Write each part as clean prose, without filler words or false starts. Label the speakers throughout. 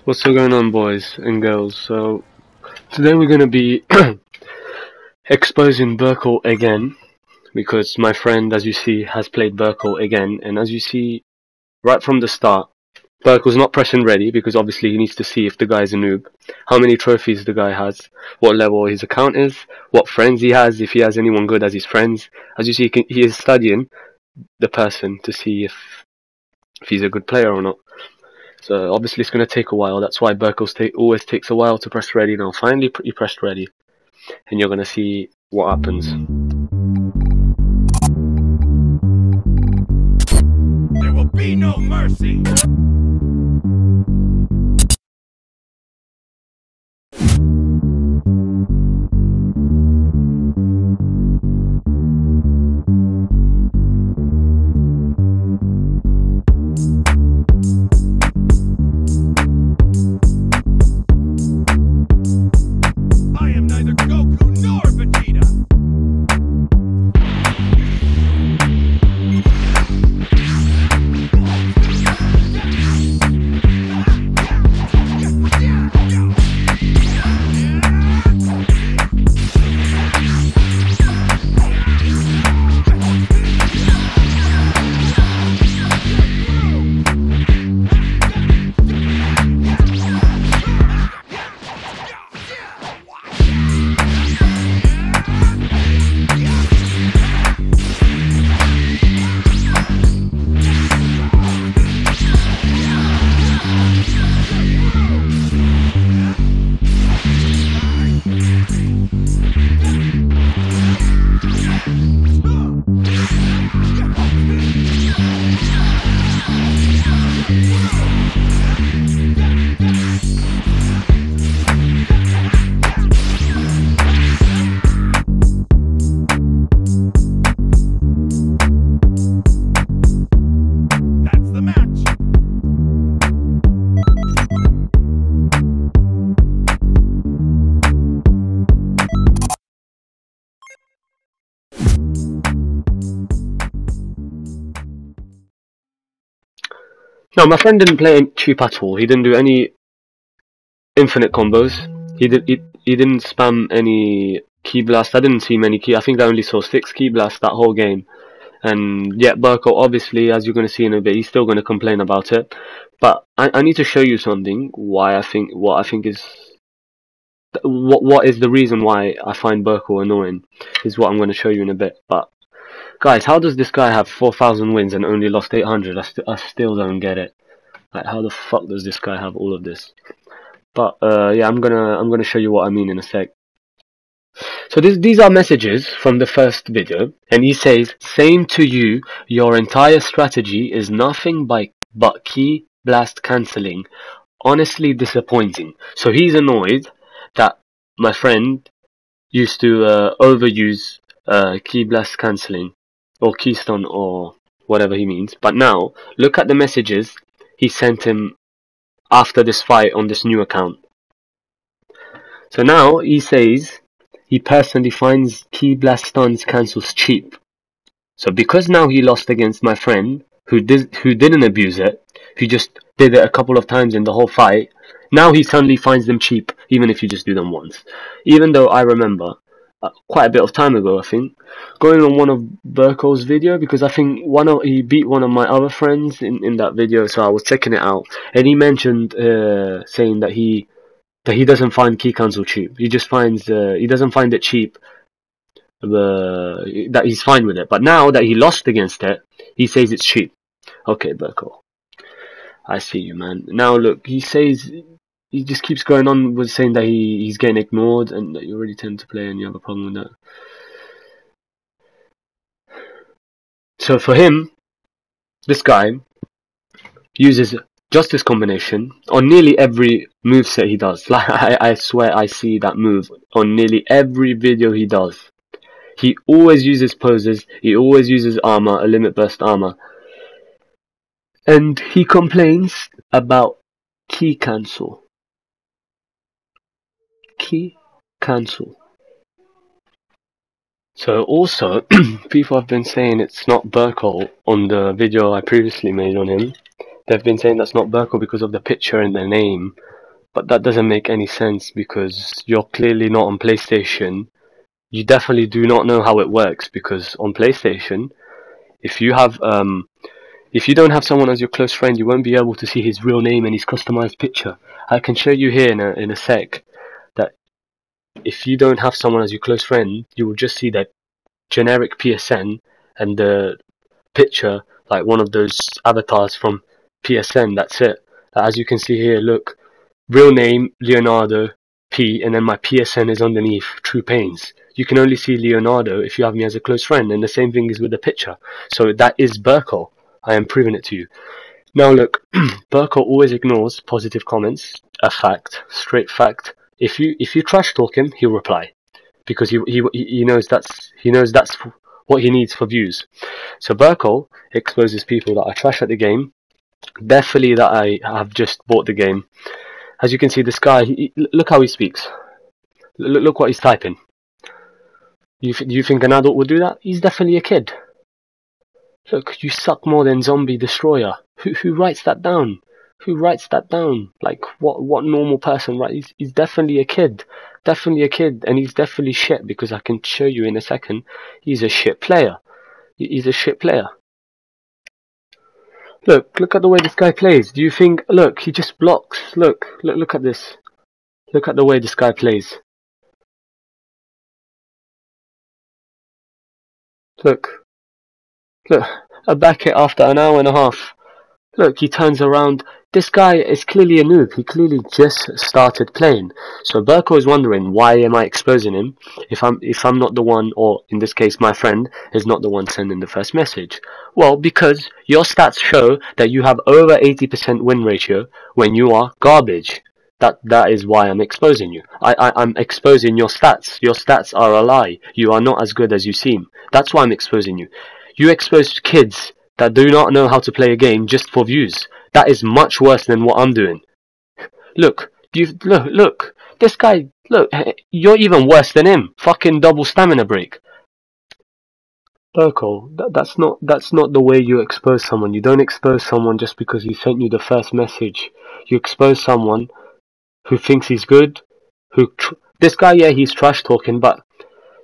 Speaker 1: What's still going on, boys and girls? So today we're going to be exposing Burcol again, because my friend, as you see, has played Burcol again, and as you see right from the start, Burcol's not pressing ready because obviously he needs to see if the guy's a noob, how many trophies the guy has, what level his account is, what friends he has, if he has anyone good as his friends. As you see, he is studying the person to see if he's a good player or not. So obviously it's going to take a while. That's why Burcol always takes a while to press ready. Now finally you pressed ready, and you're going to see what happens.
Speaker 2: There will be no mercy.
Speaker 1: No, my friend didn't play cheap at all. He didn't do any infinite combos. He didn't spam any key blast. I didn't see many key. I think I only saw 6 key blasts that whole game. And yet Burcol, obviously, as you're going to see in a bit, he's still going to complain about it. But I need to show you something. What I think is the reason why I find Burcol annoying is what I'm going to show you in a bit. But guys, how does this guy have 4,000 wins and only lost 800? I still don't get it. Like, how the fuck does this guy have all of this? But yeah, I'm gonna show you what I mean in a sec. So these are messages from the first video, and he says, "Same to you. Your entire strategy is nothing but key blast cancelling. Honestly disappointing." So he's annoyed that my friend used to overuse key blast cancelling or keystone or whatever he means. But now look at the messages he sent him after this fight on this new account. So now he says he personally finds key blast stuns cancels cheap. So because now he lost against my friend who didn't abuse it, who just did it a couple of times in the whole fight, now he suddenly finds them cheap, even if you just do them once. Even though I remember quite a bit of time ago, I think, going on one of Burcol's video, because I think he beat one of my other friends in that video, so I was checking it out, and he mentioned saying that he doesn't find key cancel cheap. He just finds he doesn't find it cheap, that he's fine with it. But now that he lost against it, he says it's cheap. Okay, Burcol, I see you, man. Now look, he says, he just keeps going on with saying that he's getting ignored and that you already tend to play and you have a problem with that. So for him, this guy uses just this combination on nearly every moveset he does. Like, I swear I see that move on nearly every video he does. He always uses poses, he always uses armor, a limit burst armor. And he complains about key cancel. Key cancel. So also, people have been saying it's not Burcol on the video I previously made on him. They've been saying that's not Burcol because of the picture and the name. But that doesn't make any sense because you're clearly not on PlayStation. You definitely do not know how it works, because on PlayStation, if you have if you don't have someone as your close friend, you won't be able to see his real name and his customized picture. I can show you here in a sec that if you don't have someone as your close friend, you will just see that generic PSN and the picture, like one of those avatars from PSN. That's it. As you can see here, look, real name Leonardo P, and then my PSN is underneath, True Pains. You can only see Leonardo if you have me as a close friend, and the same thing is with the picture. So that is Burcol. I am proving it to you. Now look, Burcol always ignores positive comments. A fact, straight fact. If you trash talk him, he'll reply, because he knows that's what he needs for views. So Burcol exposes people that are trash at the game, definitely that I have just bought the game. As you can see, this guy, look how he speaks. Look what he's typing. You think an adult would do that? He's definitely a kid. Look, you suck more than Zombie Destroyer. Who writes that down? Who writes that down? Like, what normal person writes? He's definitely a kid. Definitely a kid, and he's definitely shit, because I can show you in a second. He's a shit player. He's a shit player. Look at the way this guy plays. Do you think, look, he just blocks. Look at this. Look at the way this guy plays. Look, I back it after an hour and a half. Look, he turns around. This guy is clearly a noob. He clearly just started playing. So Burcol is wondering, why am I exposing him if I'm not the one, or in this case my friend is not the one sending the first message? Well, because your stats show that you have over 80% win ratio when you are garbage. That is why I'm exposing you. I'm exposing your stats. Your stats are a lie. You are not as good as you seem. That's why I'm exposing you. You expose kids that do not know how to play a game just for views. That is much worse than what I'm doing. Look, this guy, look, you're even worse than him. Fucking double stamina break. Burcol, that's not the way you expose someone. You don't expose someone just because he sent you the first message. You expose someone who thinks he's good, this guy, yeah, he's trash talking, but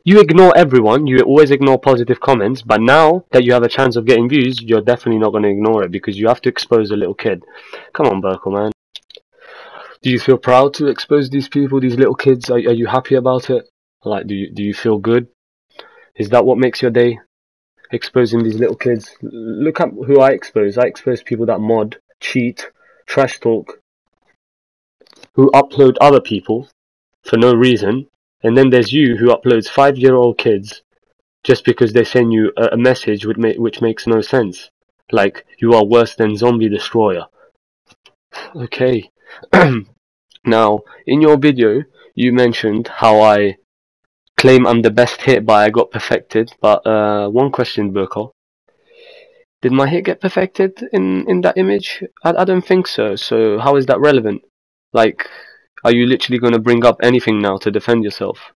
Speaker 1: you ignore everyone. You always ignore positive comments, but now that you have a chance of getting views, you're definitely not going to ignore it, because you have to expose a little kid. Come on, Burcol, man. Do you feel proud to expose these people, these little kids? Are you happy about it? Like, do you feel good? Is that what makes your day? Exposing these little kids? Look at who I expose. I expose people that mod, cheat, trash talk, who upload other people for no reason. And then there's you, who uploads 5-year-old kids just because they send you a message which makes no sense. Like, you are worse than Zombie Destroyer. Okay. Now, in your video, you mentioned how I claim I'm the best hit, but I got perfected. But one question, Burcol. Did my hit get perfected in that image? I don't think so. So how is that relevant? Like, are you literally going to bring up anything now to defend yourself?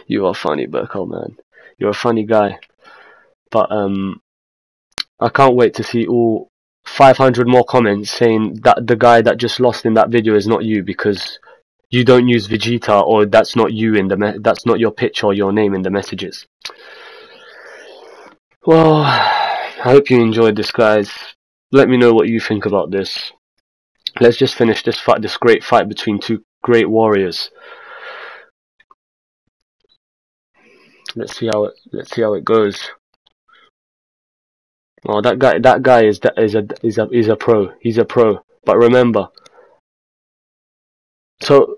Speaker 1: You are funny, Burcol, man. You're a funny guy. But I can't wait to see all 500 more comments saying that the guy that just lost in that video is not you, because you don't use Vegeta, or that's not you in that's not your picture or your name in the messages. Well, I hope you enjoyed this, guys. Let me know what you think about this. Let's just finish this fight, this great fight between two great warriors. Let's see how it goes. Oh, that guy is a pro. He's a pro. But remember, so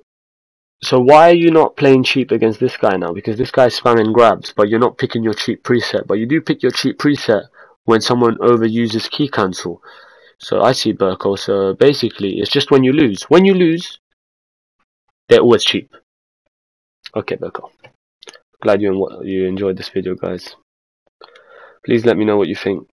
Speaker 1: why are you not playing cheap against this guy now? Because this guy's spamming grabs, but you're not picking your cheap preset. But you do pick your cheap preset when someone overuses key cancel. So I see, Burcol. So basically, it's just when you lose. When you lose, they're always cheap. Okay, Burcol. Glad you enjoyed this video, guys. Please let me know what you think.